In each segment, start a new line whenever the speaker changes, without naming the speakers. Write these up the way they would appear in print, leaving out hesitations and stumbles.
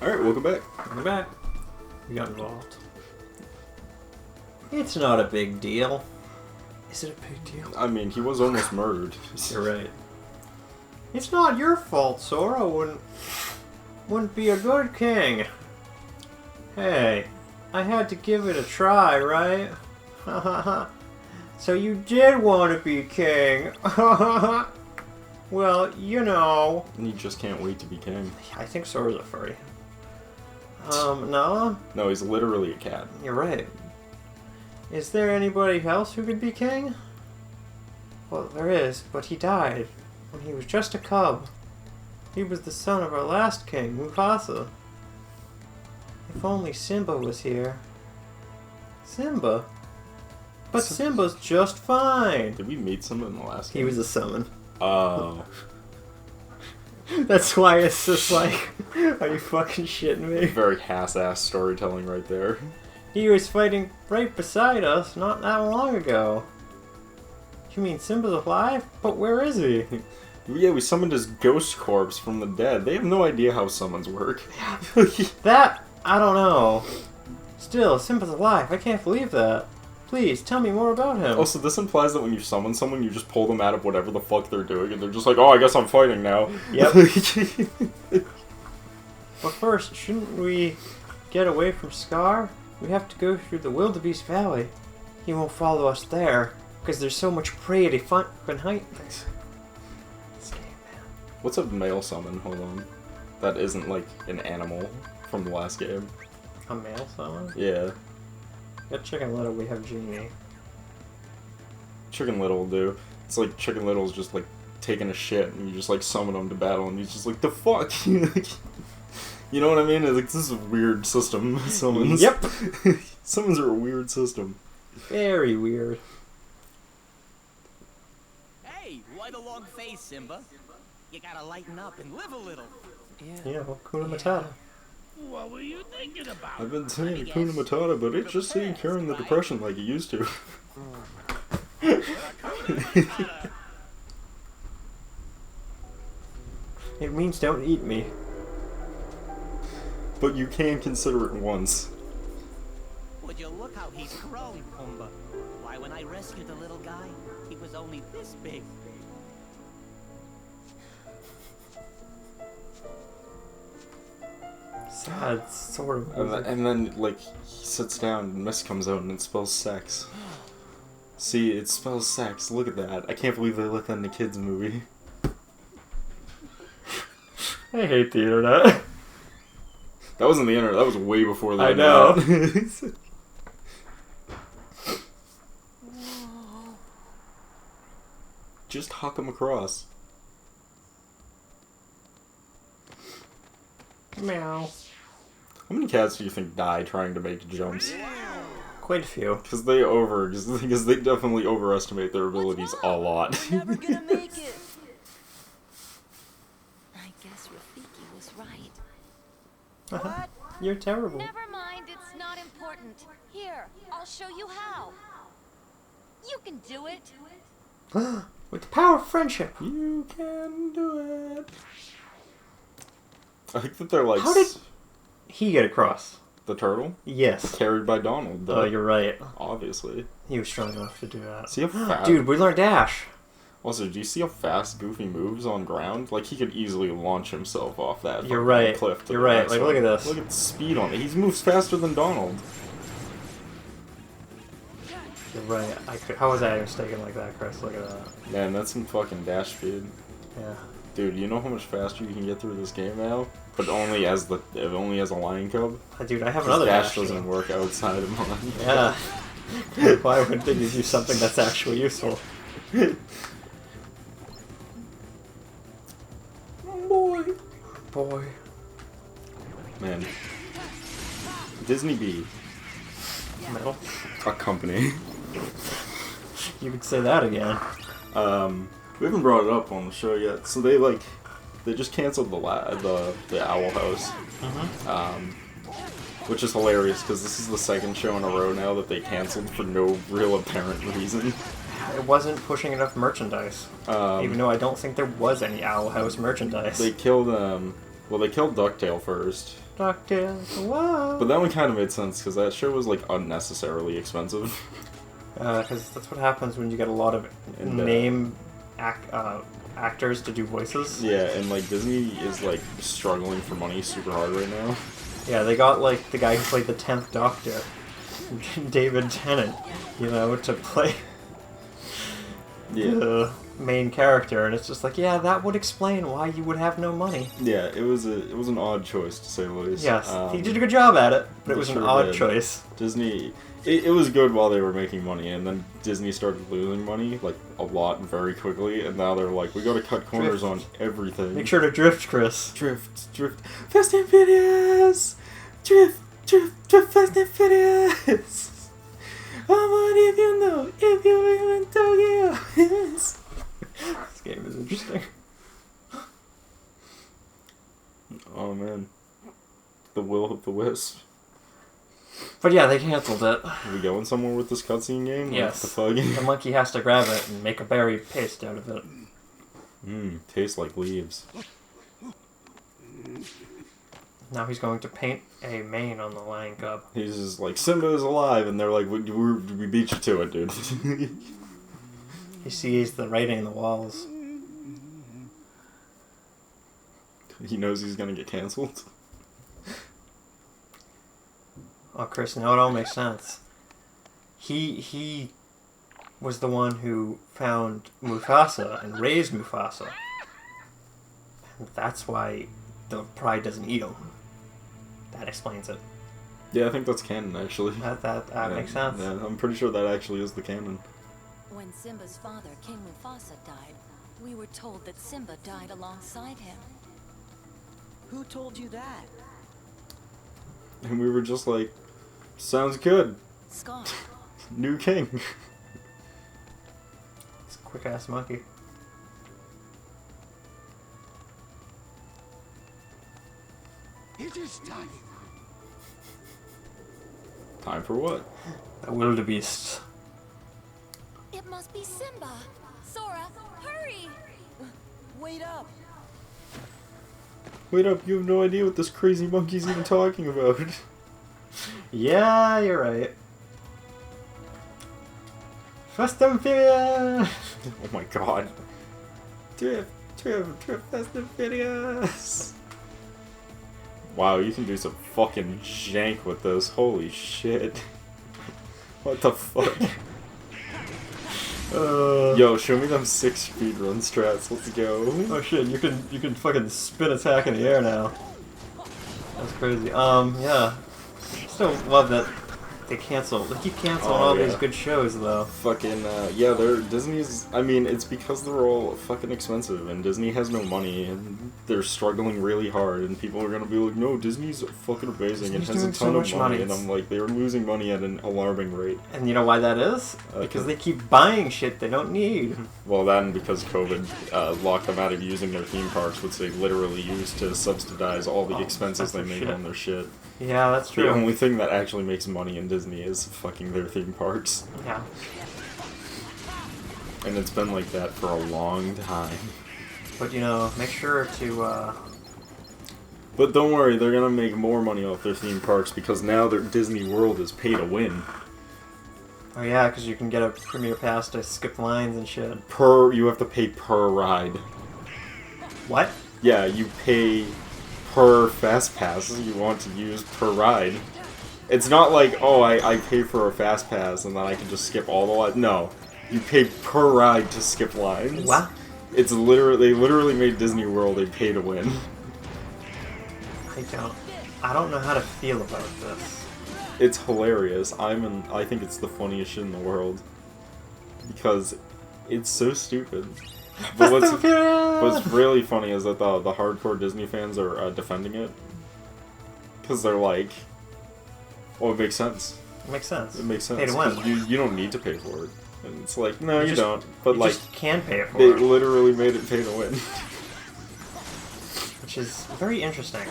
Alright, welcome back.
Welcome back. We got involved. It's not a big deal. Is it a big deal?
I mean, he was almost murdered.
You're right. It's not your fault, Sora wouldn't be a good king. Hey, I had to give it a try, right? So you did want to be king. Well, you know.
And you just can't wait to be king.
I think Sora's a furry. No?
No, he's literally a cat.
You're right. Is there anybody else who could be king? Well, there is, but he died when he was just a cub. He was the son of our last king, Mufasa. If only Simba was here. Simba? But Simba's just fine.
Did we meet Simba in the last game?
He was a summon.
Oh.
That's why it's just like, are you fucking shitting me?
Very half-ass storytelling right there.
He was fighting right beside us not that long ago. You mean Simba's alive? But where is he?
Yeah, we summoned his ghost corpse from the dead. They have no idea how summons work.
That, I don't know. Still, Simba's alive. I can't believe that. Please, tell me more about him.
Oh, so this implies that when you summon someone, you just pull them out of whatever the fuck they're doing, and they're just like, oh, I guess I'm fighting now.
Yep. But first, shouldn't we get away from Scar? We have to go through the Wildebeest Valley. He won't follow us there, because there's so much prey to find behind this game, man.
What's a male summon? Hold on. That isn't, like, an animal from the last game.
A male summon?
Yeah.
At Chicken Little, we have Genie.
Chicken Little will do. It's like Chicken Little's just, like, taking a shit, and you just, like, summon him to battle, and he's just like, the fuck? You know what I mean? It's like, this is a weird system. Summons.
Yep!
Summons are a weird system.
Very weird.
Hey, why the long face, Simba? You gotta lighten up and live a little.
Yeah, Hakuna Matata.
What were you thinking about?
I've been saying Hakuna Matata, but it just ain't curing the depression like it used to.
It means don't eat me.
But you can consider it once.
Would you look how he's grown, Pumbaa? Why, when I rescued the little guy, he was only this big.
Sad, sort of.
And then, like, he sits down and mist comes out and it spells sex. See, it spells sex. Look at that. I can't believe they let that in a kids movie.
I hate the internet.
That wasn't the internet. That was way before the
I
internet.
know.
Just huck him across.
Meow.
How many cats do you think die trying to make jumps?
Quite a few.
Because they definitely overestimate their abilities a lot.
Never gonna make it. I guess Rafiki was right.
What? You're terrible.
Never mind, it's not important. Here, I'll show you how. You can do it.
With the power of friendship.
You can do it. I think that they're like...
How did he get across?
The turtle?
Yes.
Carried by Donald.
Oh, you're right.
Obviously.
He was strong enough to do that.
See how fast...
Dude, we learned Dash.
Also, do you see how fast Goofy moves on ground? Like, he could easily launch himself off that
You're right.
cliff.
You're right. Like, look at this.
Look at the speed on it. He moves faster than Donald.
You're right. How was I mistaken like that, Chris? Look at that.
Man, that's some fucking dash speed.
Yeah.
Dude, you know how much faster you can get through this game now? But only as a lion cub?
Dude, I have
'Cause
another
dash
Dash.
doesn't work outside of mine.
Yeah. Why would they give you something that's actually useful?
Boy.
Boy.
Man. Disney Bee.
Metal.
A company.
You could say that again.
We haven't brought it up on the show yet. So they just canceled the Owl House. Which is hilarious because this is the second show in a row now that they canceled for no real apparent reason.
It wasn't pushing enough merchandise. Even though I don't think there was any Owl House merchandise.
They killed, well, they killed Ducktail first.
Doctor, whoa.
But that one kind of made sense because that show was like unnecessarily expensive.
Because that's what happens when you get a lot of
And,
actors to do voices.
Yeah, and like Disney is like struggling for money super hard right now.
Yeah, they got like the guy who played the 10th Doctor, David Tennant, you know, to play the main character, and it's just like, yeah, that would explain why you would have no money.
Yeah, it was an odd choice to say the least.
Yes, he did a good job at it, but it
They
was an
sure
odd
did.
choice.
Disney, it was good while they were making money, and then Disney started losing money, like, a lot very quickly, and now they're like, we gotta cut corners on everything.
Make sure to drift, Chris.
Drift. Fast and Furious! Drift, Fast and Furious! What if you know, if you live in Tokyo? Yes.
This game is interesting.
Oh man. The will of the wisp.
But yeah, they cancelled it.
Are we going somewhere with this cutscene game?
Yes.
The fuck?
The monkey has to grab it and make a berry paste out of it.
Tastes like leaves.
Now he's going to paint a mane on the lion cub.
He's just like, Simba is alive, and they're like, we beat you to it, dude.
He sees the writing in the walls.
He knows he's gonna get cancelled.
Oh, Chris, now it all makes sense. He was the one who found Mufasa and raised Mufasa. And that's why the pride doesn't eat him. That explains it.
Yeah, I think that's canon, actually.
That makes sense.
Yeah, I'm pretty sure that actually is the canon.
When Simba's father, King Mufasa, died, we were told that Simba died alongside him.
Who told you that?
And we were just like, sounds good.
Scar.
New king.
It's a quick-ass monkey.
It is time.
Time for what?
The wildebeest.
It must be Simba. Sora, hurry!
Wait up!
Wait up, you have no idea what this crazy monkey's even talking about.
Yeah, you're right. Fast and Furious!
Oh my god. Drift, Fast and Furious! Wow, you can do some fucking jank with this. Holy shit. What the fuck? Yo, show me them 6 speedrun strats. Let's go.
Oh shit, you can fucking spin attack in the air now. That's crazy. Yeah. Still love that they keep canceling all these good shows though.
Fucking, yeah, Disney's, I mean, it's because they're all fucking expensive, and Disney has no money, and they're struggling really hard, and people are gonna be like, no, Disney's fucking amazing, and
Disney's
has a
doing so
ton
much
of money,
money.
and I'm like, they're losing money at an alarming rate.
And you know why that is?
Okay.
Because they keep buying shit they don't need.
Well, then, because COVID locked them out of using their theme parks, which they literally use to subsidize all the expenses they make on their shit.
Yeah, that's true.
The only thing that actually makes money in Disney is fucking their theme parks.
Yeah.
And it's been like that for a long time.
But you know, make sure to
But don't worry, they're gonna make more money off their theme parks because now their Disney World is pay to win.
oh yeah, because you can get a premiere pass to skip lines and shit.
You have to pay per ride.
What?
Yeah, you pay per fast pass you want to use per ride. It's not like, oh, I pay for a fast pass and then I can just skip all the lines. No, you pay per ride to skip lines.
What?
It's literally, they literally made Disney World a pay to win.
I don't know how to feel about this.
It's hilarious. I think it's the funniest shit in the world. Because it's so stupid. But what's really funny is that the hardcore Disney fans are defending it. Because they're like, well, it makes sense.
It makes sense.
It makes sense.
Pay to win.
'Cause you don't need to pay for it. And it's like, no, you
just-
don't. But
You
like,
just can pay it for
they
it,
literally made it pay to win.
which is very interesting.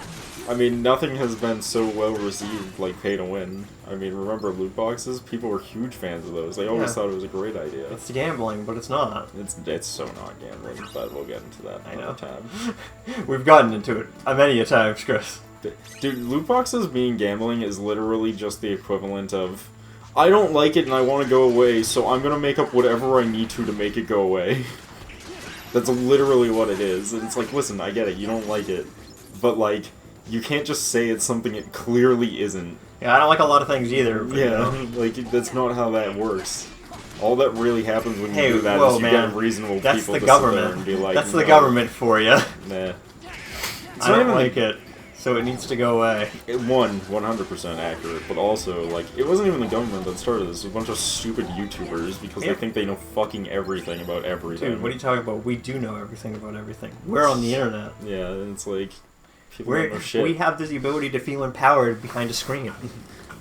I mean, nothing has been so well received like pay to win. I mean, remember loot boxes? People were huge fans of those. They always
Yeah.
thought it was a great idea.
It's gambling, but it's not.
It's so not gambling, but we'll get into that
I
another
know.
time.
We've gotten into it many a times, Chris.
Dude, loot boxes being gambling is literally just the equivalent of, I don't like it and I want to go away, so I'm gonna make up whatever I need to make it go away. That's literally what it is. And it's like, listen, I get it, you don't like it, but like, you can't just say it's something it clearly isn't.
Yeah, I don't like a lot of things either. But,
yeah, like, that's not how that works. All that really happens when you do that is you get reasonable people to sit there and be like,
that's the government for you.
Nah.
I don't like it, so it needs to go away.
100% accurate, but also, like, it wasn't even the government that started this. It was a bunch of stupid YouTubers because they think they know fucking everything about everything.
Dude, what are you talking about? We do know everything about everything. We're on the internet.
Yeah, and it's like, people don't know shit.
We have the ability to feel empowered behind a screen.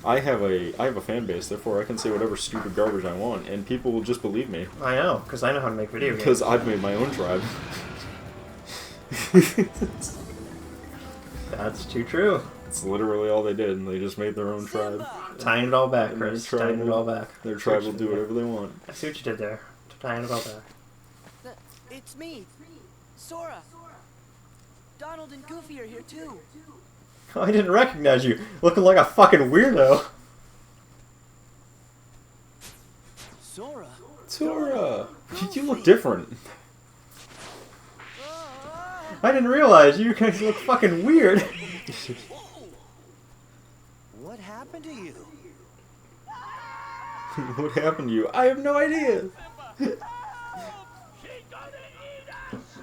I have a fan base, therefore I can say whatever stupid garbage I want, and people will just believe me.
I know, because I know how to make video games.
Because I've made my own tribe.
That's too true.
It's literally all they did, and they just made their own tribe.
Tying it all back, Chris. Tying it all back.
Their tribe will do whatever they want.
I see what you did there. Tying it all back.
It's me, Sora. Donald and Goofy are here too.
Oh, I didn't recognize you. Looking like a fucking weirdo.
Sora?
Sora! You look different.
I didn't realize you guys look fucking weird.
What happened to you?
What happened to you? I have no idea.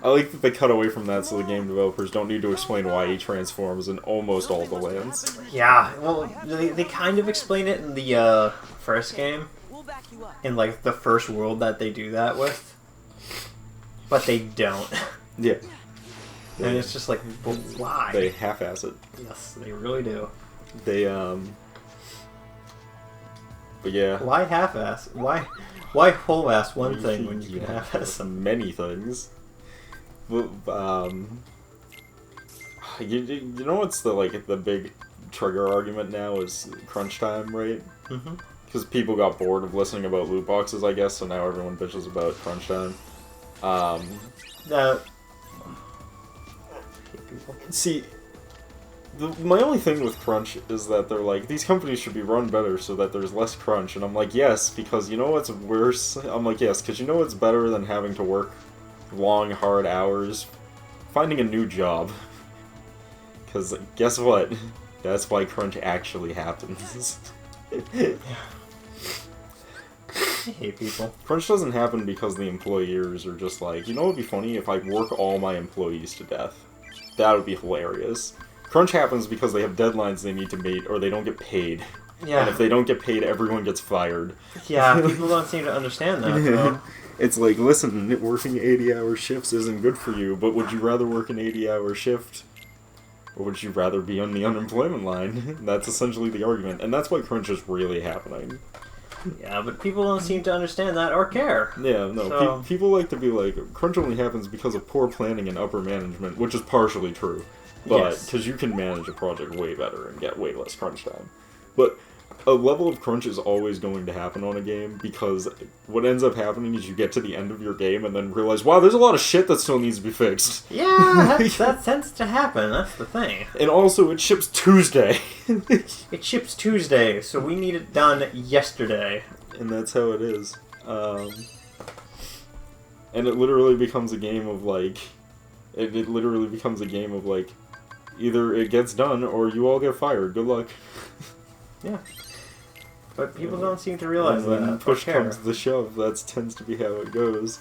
I like that they cut away from that so the game developers don't need to explain why he transforms in almost all the lands.
Yeah, well, they kind of explain it in the first game. In, like, the first world that they do that with. But they don't.
Yeah.
And it's just like, but why?
They half-ass it.
Yes, they really do.
They, But yeah.
Why half-ass? Why whole-ass one thing when you can half-ass
many things? But, you know what's the big trigger argument now is crunch time, right?
Mm-hmm.
Because people got bored of listening about loot boxes, I guess, so now everyone bitches about crunch time. See, my only thing with crunch is that they're like, these companies should be run better so that there's less crunch, and I'm like, yes, because you know what's worse? I'm like, yes, because you know what's better than having to work long, hard hours? Finding a new job. Because guess what? That's why crunch actually happens.
I hate people.
Crunch doesn't happen because the employers are just like, you know what would be funny if I work all my employees to death? That would be hilarious. Crunch happens because they have deadlines they need to meet, or they don't get paid.
Yeah.
And if they don't get paid, everyone gets fired.
Yeah, people don't seem to understand that, though.
It's like, listen, working 80-hour shifts isn't good for you, but would you rather work an 80-hour shift? Or would you rather be on the unemployment line? That's essentially the argument, and that's why crunch is really happening.
Yeah, but people don't seem to understand that or care.
Yeah, no,
So...
people like to be like, crunch only happens because of poor planning and upper management, which is partially true. But, because you can manage a project way better and get way less crunch time. But a level of crunch is always going to happen on a game, because what ends up happening is you get to the end of your game and then realize, wow, there's a lot of shit that still needs to be fixed.
Yeah, that tends to happen, that's the thing.
And also, it ships Tuesday.
It ships Tuesday, so we need it done yesterday.
And that's how it is. And it literally becomes a game of, like... It literally becomes a game of, like, either it gets done or you all get fired. Good luck.
Yeah. But people don't seem to realize that.
When push comes to the shove, that tends to be how it goes.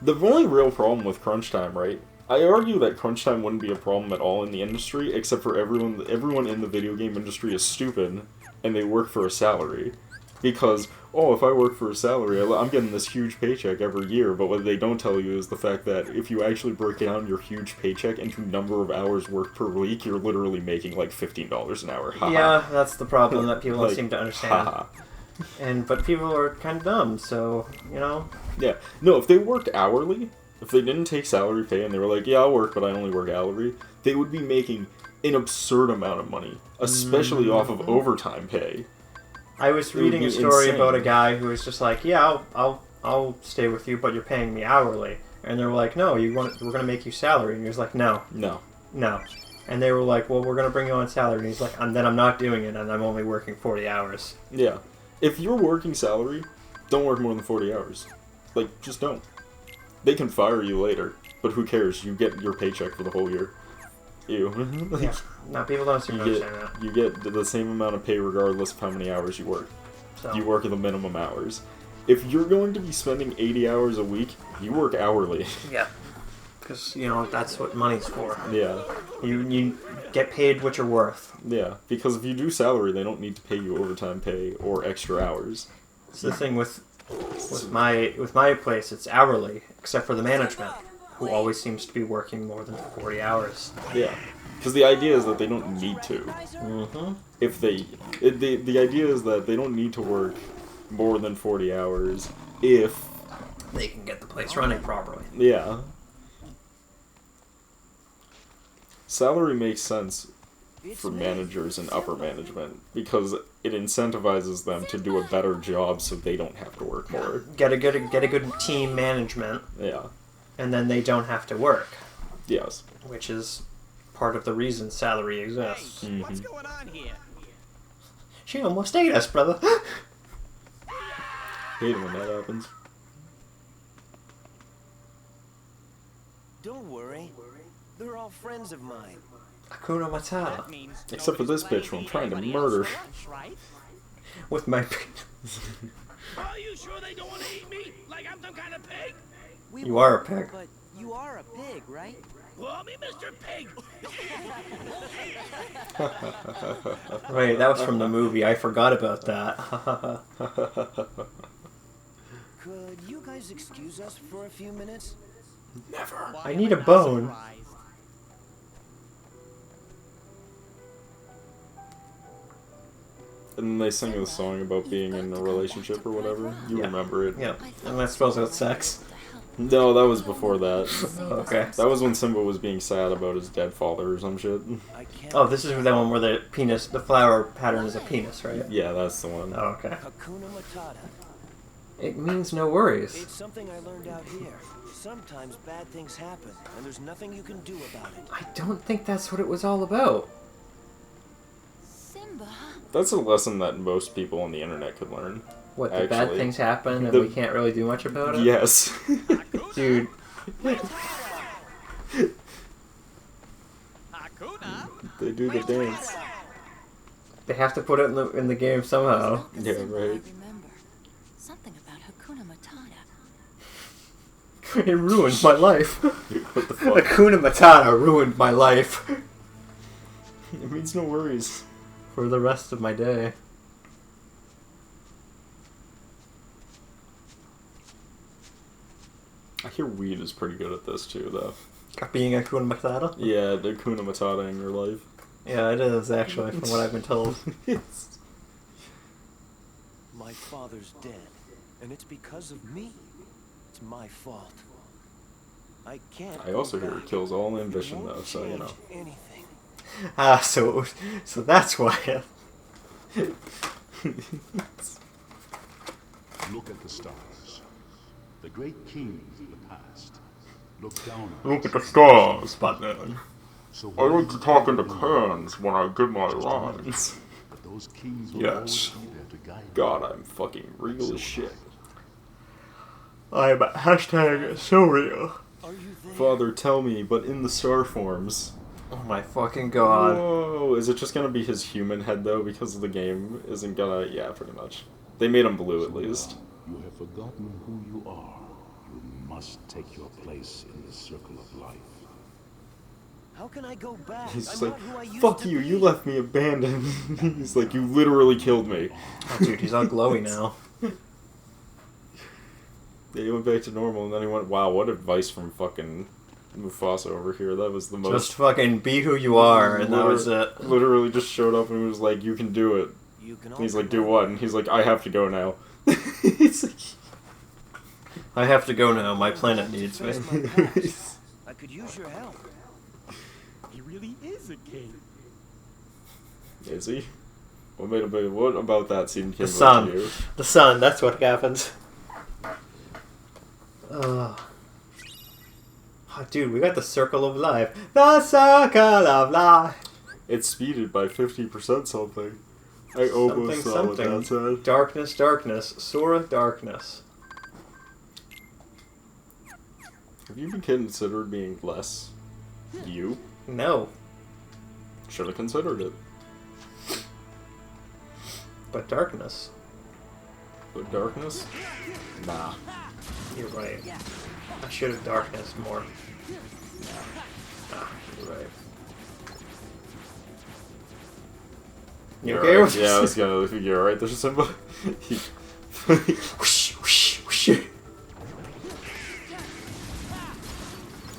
The only real problem with crunch time, right? I argue that crunch time wouldn't be a problem at all in the industry, except for everyone in the video game industry is stupid, and they work for a salary. Because, oh, if I work for a salary, I'm getting this huge paycheck every year, but what they don't tell you is the fact that if you actually break down your huge paycheck into number of hours worked per week, you're literally making like $15 an hour. Ha-ha.
Yeah, that's the problem that people
like,
don't seem to understand.
Ha-ha.
But people are kind of dumb, so, you know.
Yeah. No, if they worked hourly, if they didn't take salary pay and they were like, yeah, I'll work, but I only work hourly, they would be making an absurd amount of money, especially off of overtime pay.
I was reading a story about a guy who was just like, yeah, I'll stay with you, but you're paying me hourly. And they were like, no, we're going to make you salary. And he was like, no. And And they were like, well, we're going to bring you on salary. And he's like, and then I'm not doing it, and I'm only working 40 hours.
Yeah. If you're working salary, don't work more than 40 hours. Like, just don't. They can fire you later, but who cares? You get your paycheck for the whole year. Ew. Like,
Yeah. No, people don't seem to understand that.
You get the same amount of pay regardless of how many hours you work.
So.
You work at the minimum hours. If you're going to be spending 80 hours a week, you work hourly.
Yeah. Because, you know, that's what money's for.
Yeah.
You get paid what you're worth.
Yeah, because if you do salary, they don't need to pay you overtime pay or extra hours.
It's the thing with my place, it's hourly, except for the management, who always seems to be working more than 40 hours.
Yeah. Because the idea is that they don't need to.
Mm-hmm.
The idea is that they don't need to work more than 40 hours if
they can get the place running properly.
Yeah. Salary makes sense for managers and upper management because it incentivizes them to do a better job so they don't have to work more.
Get a good team management.
Yeah.
And then they don't have to work.
Yes.
Which is part of the reason salary exists.
Hey, what's going on here?
She almost ate us, brother.
Hate it when that happens.
Don't worry. They're all friends of mine.
Hakuna Matata.
That means
Except for this bitch who I'm trying to murder.
Right?
With my...
Are you sure they don't want to eat me? Like I'm some kind of pig?
You are a pig.
But you are a pig, right?
Call me Mr. Pig.
Wait, that was from the movie. I forgot about that.
Could you guys excuse us for a few minutes?
Never.
Why
I
am
need a
not
bone.
surprised?
And they sing the song about being in a relationship or whatever. You remember it.
Yeah. And that spells out sex.
No, that was before that.
Okay.
That was when Simba was being sad about his dead father or some shit.
I can't.
Oh, this is the one where the flower pattern is a penis, right?
Yeah, that's the one.
Oh, okay.
Hakuna Matata.
It means no worries.
It's something I learned out here. Sometimes bad things happen, and there's nothing you can do about it.
I don't think that's what it was all about.
Simba.
That's a lesson that most people on the internet could learn.
What, the bad
Actually,
things happen and
the-
we can't really do much about it?
Yes.
Dude,
Hakuna?
They do the dance.
they have to put it in the game somehow.
Not the
Yeah,
Simba I
right.
remember. Something about Hakuna Matata.
It ruined my life.
What the fuck?
Hakuna Matata ruined my life
It means no worries.
for the rest of my day.
I hear weed is pretty good at this too, though.
Being Hakuna Matata?
Yeah, the Kuna Matata in your life.
Yeah, it is, actually, from what I've been told.
My father's dead, and it's because of me. It's my fault. I can't.
I also
go
hear it
back.
kills all
It
ambition,
won't
though, so you know.
change anything.
Ah, so that's why.
Look at the stars. The great kings of the past. Look down on
Look
us.
at the stars, Batman.
So
I like to talk into cans when I give my lines.
But those kings will
Yes.
always be there to guide you.
God, I'm fucking real as shit.
I'm hashtag so real.
Are you there?
Father, tell me, but in the star forms.
Oh my fucking god.
Whoa, is it just gonna be his human head though? Because the game isn't gonna. Yeah, pretty much. They made him blue at least.
You have forgotten who you are. You must take your place in the circle of life.
How can I go back?
He's
I'm
like,
not who I used
fuck
to
you,
be.
you left me abandoned. He's like, you literally killed me.
Oh, dude, he's all glowy now.
Yeah, he went back to normal, and then he went, wow, what advice from fucking Mufasa over here. That was the most...
Just fucking be who you are, and that was it.
Literally just showed up and was like, you can do it.
You can
And he's
all
like, do
come
what?
back.
And he's like, I have to go now. It's like...
I have to go now. My planet needs me.
Face my past. I could use your help.
He really is a king.
Is he? What made him be? What about that scene came
The sun.
to you?
The sun, that's what happens. Oh, dude, we got the circle of life. The circle of life.
It's speeded by 50% something. I almost saw what that said.
Darkness, darkness. Sora, darkness.
Have you been considered being less you?
No.
Should have considered it.
But darkness.
But darkness? Nah.
You're right. I should have darkness more. Ah, you're right. You okay with
Yeah, I was gonna think you're right. There's Simba.
Whoosh, whoosh, whoosh.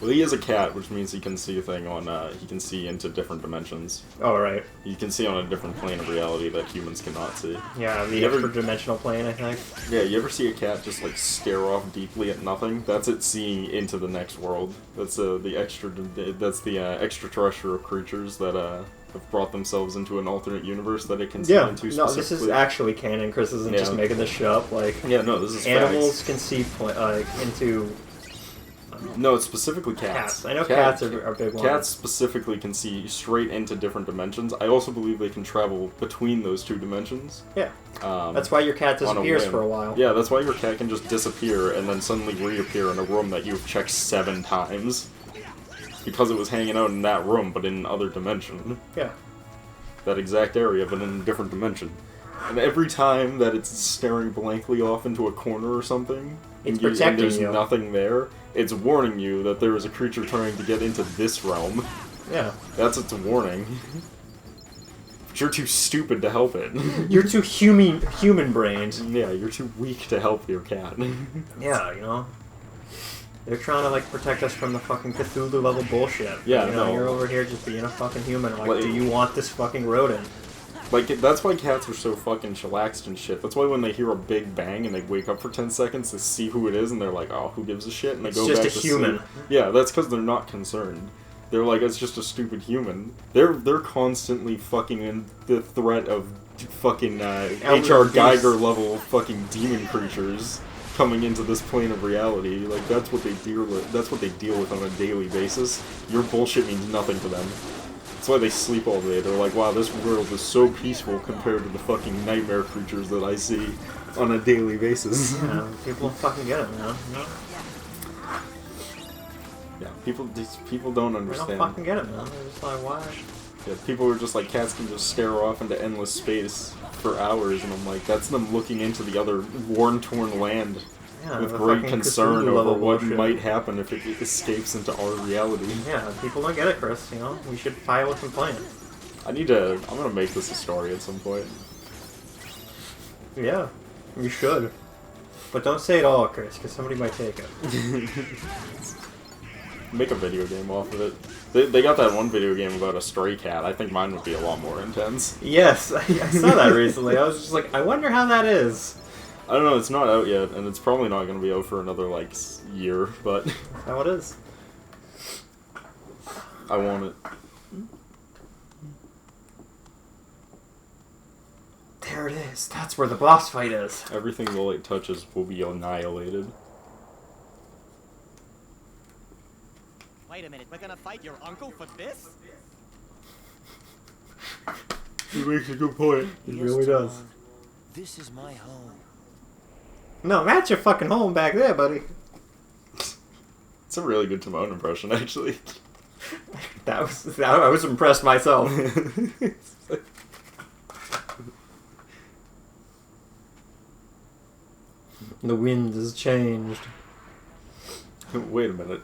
Well, he is a cat, which means he can see a thing on. He can see into different dimensions.
Oh, right.
He can see on a different plane of reality that humans cannot see.
Yeah, the extra-dimensional plane, I think.
Yeah, you ever see a cat just like stare off deeply at nothing? That's it seeing into the next world. That's the extraterrestrial creatures that have brought themselves into an alternate universe that it can see into.
Yeah, no, this is actually canon. Chris isn't just making this shit up. Like,
yeah, no, this is
animals
facts.
can see into.
No, it's specifically cats.
I know cats are big ones.
Cats specifically can see straight into different dimensions. I also believe they can travel between those two dimensions.
Yeah. That's why your cat disappears for a while.
Yeah, that's why your cat can just disappear and then suddenly reappear in a room that you've checked 7 times. Because it was hanging out in that room, but in another dimension.
Yeah.
That exact area, but in a different dimension. And every time that it's staring blankly off into a corner or something,
it's
and
protecting
there's
you.
nothing there, it's warning you that there is a creature trying to get into this realm.
Yeah.
That's its warning. But you're too stupid to help it.
You're too human-brained.
Yeah, you're too weak to help your cat.
Yeah, you know? They're trying to, like, protect us from the fucking Cthulhu-level bullshit.
Yeah,
you know,
no.
You're over here just being a fucking human. Like,
Like,
do you want this fucking rodent?
Like, that's why cats are so fucking chillaxed and shit. That's why when they hear a big bang and they wake up for 10 seconds, they see who it is and they're like, oh, who gives a shit? And they go back to sleep.
It's just a human.
Yeah, that's because they're not concerned. They're like, it's just a stupid human. They're constantly fucking in the threat of fucking H.R. Geiger level fucking demon creatures coming into this plane of reality. Like, that's what they deal with. That's what they deal with on a daily basis. Your bullshit means nothing to them. That's why they sleep all day. They're like, wow, this world is so peaceful compared to the fucking nightmare creatures that I see on a daily basis.
Yeah, people don't fucking get it, man.
Yeah, these people don't understand.
They don't fucking get it, man. They're just like, why?
Yeah, people are just like, cats can just stare off into endless space for hours, and I'm like, that's them looking into the other worn-torn land with great concern over what might happen if it escapes into our reality.
Yeah, people don't get it, Chris, you know? We should file a complaint.
I'm gonna make this a story at some point.
Yeah, you should. But don't say it all, Chris, because somebody might take it.
Make a video game off of it. They got that one video game about a stray cat. I think mine would be a lot more intense.
Yes, I saw that recently. I was just like, I wonder how that is.
I don't know, it's not out yet, and it's probably not going to be out for another, like, year, but...
That's how it is.
I want it.
There it is. That's where the boss fight is.
Everything the light touches will be annihilated.
Wait a minute, we're gonna fight your uncle for this?
He makes a good point.
He really does.
This is my home.
No, that's your fucking home back there, buddy.
It's a really good Timon impression, actually.
I was impressed myself. The wind has changed.
Wait a minute.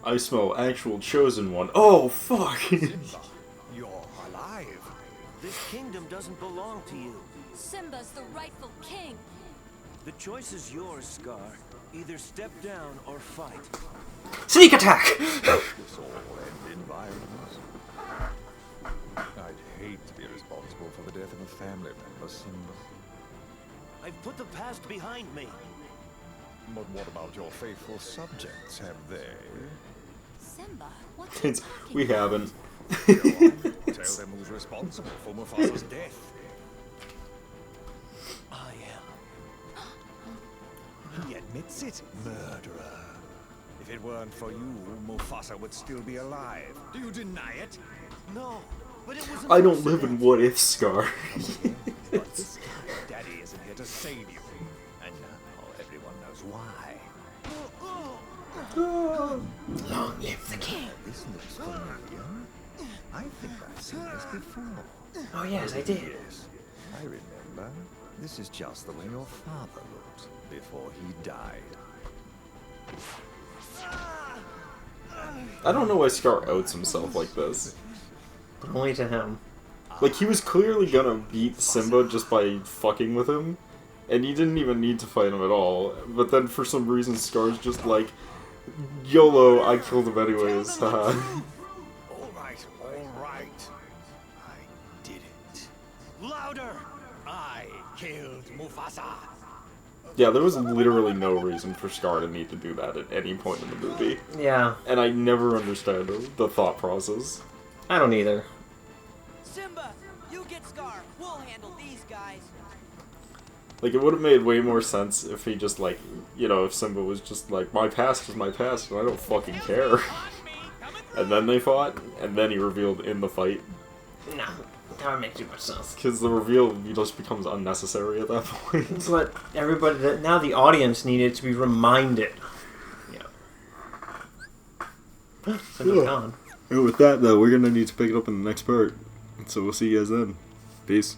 I smell actual chosen one. Oh, fuck!
You're alive. This kingdom doesn't belong to you.
Simba's the rightful king.
The choice is yours, Scar. Either step down or fight.
Sneak attack!
This all end in violence. I'd hate to be responsible for the death of a family member, Simba.
I've put the past behind me.
But what about your faithful subjects? Have they?
Simba, what's he
We haven't.
Go on, tell them who's responsible for Mufasa's death.
I am.
He admits it, murderer. If If it weren't for you, Mufasa would still be alive. Do you deny it?
No, but it was.
I don't live in what if, Scar.
But Daddy isn't here to save you. And now everyone knows why.
Long live the king.
This looks familiar. I think I've seen this before.
Oh yes, I did.
Yes, I remember. This is just the way your father looked before he died.
I don't know why Scar outs himself like this.
But only to him.
Like, he was clearly gonna beat Simba just by fucking with him, and he didn't even need to fight him at all. But then for some reason Scar's just like, YOLO, I killed him anyways, haha.
Alright. I did it.
Louder! I killed Mufasa.
Yeah, there was literally no reason for Scar to need to do that at any point in the movie.
Yeah.
And I never understand the thought process.
I don't either.
Simba, you get Scar. We'll handle these guys.
Like, it would have made way more sense if he just, like, you know, if Simba was just like, my past is my past and I don't fucking care. And then they fought, and then he revealed in the fight.
No, that would make too much sense.
Because the reveal just becomes unnecessary at that point.
But everybody, now the audience needed to be reminded. Yeah. Simba's gone.
And with that, though, we're gonna need to pick it up in the next part. So we'll see you guys then. Peace.